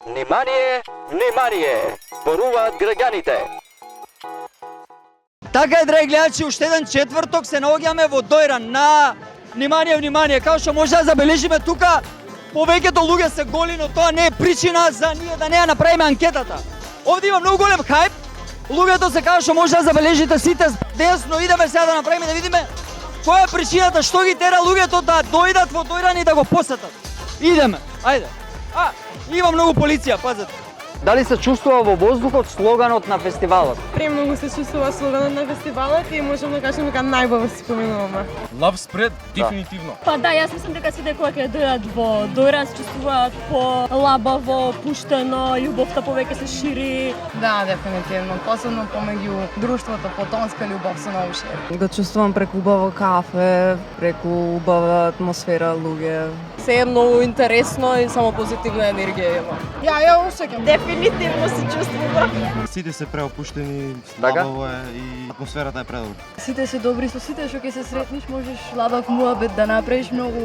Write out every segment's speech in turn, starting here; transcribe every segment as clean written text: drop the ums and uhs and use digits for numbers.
Внимание, внимание! Зборуваат граѓаните. Така е, драги гледачи, уште еден четврток се наоѓаме во Дојран на внимание, внимание. Како што може да забележиме тука, повеќето луѓе се голи, но тоа не е причина за ние да не ја направиме анкетата. Овде има многу голем хајп. Луѓето се како што може да забележите сите десно, идеме сега да направиме да видиме која е причината што ги тера луѓето да дојдат во Дојран и да го посетат. Идеме, ајде. Има многу полиција, пазете. Дали се чувствува во воздухот слоганот на фестивалот? Премногу се чувствува слоганот на фестивалот и можам да кажам дека најбаво се споминуваме. Love Spread, дефинитивно. Па да, јас мислам дека сите кога ќе дојдат во Дојран се чувствуваат по-лабаво, пуштено, љубовта повеќе се шири. Да, дефинитивно. Посебно помеѓу друштвото, потонска љубов се науши. Го чувствувам преку убаво кафе, преку убава атмосфера, луѓе. Се е многу интересно и само позитивна енергија има. Ја осеќам. Дефинитивно се чувствува. Сите се преопуштени, Така? слабаво е и атмосферата е предобра. Сите се добри, со сите што ќе се сретнеш можеш лабав муабет да направиш, многу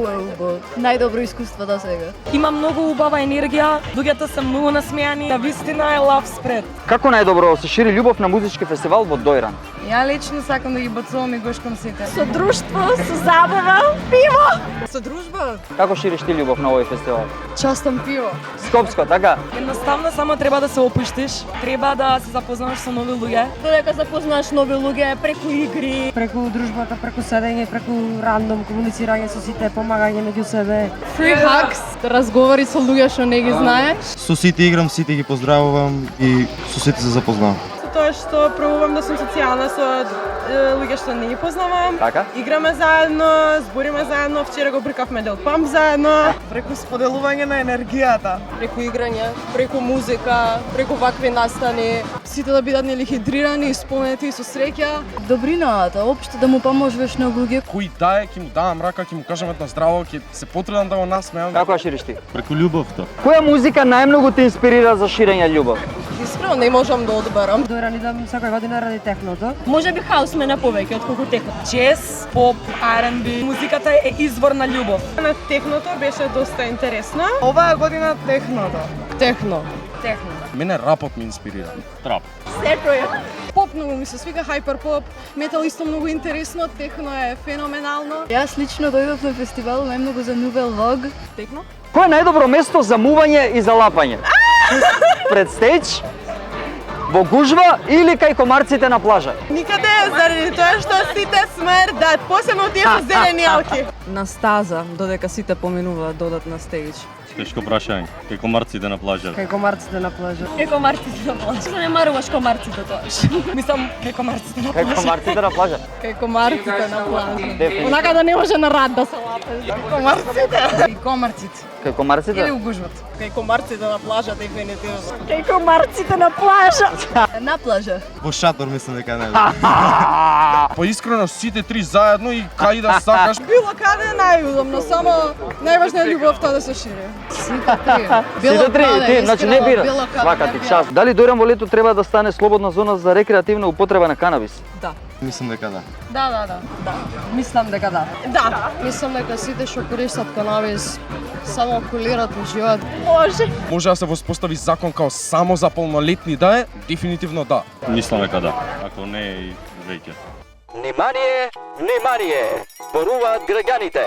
е убаво. Најдобро искуство до сега. Има многу убава енергија, луѓето се многу насмејани, на вистина е Love Spread. Како најдобро се шири љубов на музички фестивал во Дојран? Ја лично сакам да ги бацувам и гушкам сите. Со друштво, со забава, пиво. Со дружба, Како шириш ти љубов на овој фестивал? частам пиво. Скопско, така? Едноставно само треба да се опуштиш, треба да се запознаваш со нови луѓе. Додека запознаеш нови луѓе преку игри. Преку дружбата, преку седење, преку рандом комуницирање со сите, помагање меѓу себе. Free hugs, разговори со луѓе што не ги знаеш. Со сите играм, сите ги поздравувам и со сите се запознавам. Со тоа што пробувам да сум социјална со луѓе што не ги познавам. Така? Играме заедно, збориме заедно, вчера го бркавме Дел Памп заедно. Преку споделување на енергијата. Преку играње, преку музика, преку вакви настани. Сите да бидат нели хидрирани, исполнети со среќа. Добрината, општо да му поможеш на луѓе. Кој дае, ќе му давам рака, ќе му кажам една здраво, ќе се потрудам да го насмеам. Како ја шириш ти? Преку љубовта. Која музика најмногу те инспирира за ширење љубов? Искрено не можам да одберам. Дојран идам секоја година ради техното. Може би хаус мене повеќе отколку техно. Джез, поп, R&B. Музиката е извор на љубов. На техното беше доста интересно. Оваа година техното. Техно. Мене рапот ме инспирира. Трап. Секој. Поп многу ми се свига, хайперпоп, метал исто многу интересно, техно е феноменално. Јас лично дојдов на фестивал најмногу за Нувел Лог. Техно? Кој е најдобро место за мување и за лапање? Пред стејдж, во гужва или кај комарците на плажа? Никаде заради тоа што сите смрдат, посебно тие со зелени алки. На стаза, додека сите поминуваат додат на стејдж. Тешко прашање. Кај комарците на плажа. Кај комарците на плажа. Е комарците на плажа. Што не маруваш комарците тоаш? Мислам, кај комарците на Кај плажа. комарците на плажа? Кај комарците на плажа. Дефинитивно. Онака да не може на рад да се лапеш. Комарците. И комарците. Кај комарците? Или угужват. Кај комарците на плажа, дефинитивно. Кај комарците на плажа. На плажа. Во шатор мислам дека е најдобро. Па искрено сите три заедно и кај да сакаш. Било каде е најудобно, само најважно е љубовта да се шири. Сите три. Сите три, ти, значи не бира. Свака ти час. Дали Дојран во лето треба да стане слободна зона за рекреативна употреба на канабис? Мислам дека да. Да. Мислам дека да. Да. Мислам дека сите што користат канабис само кулират во живот. Може. Може да се воспостави закон као само за полнолетни да е? Дефинитивно да. Мислам дека да. Ако не и веќе. Внимание, внимание! Зборуваат граѓаните.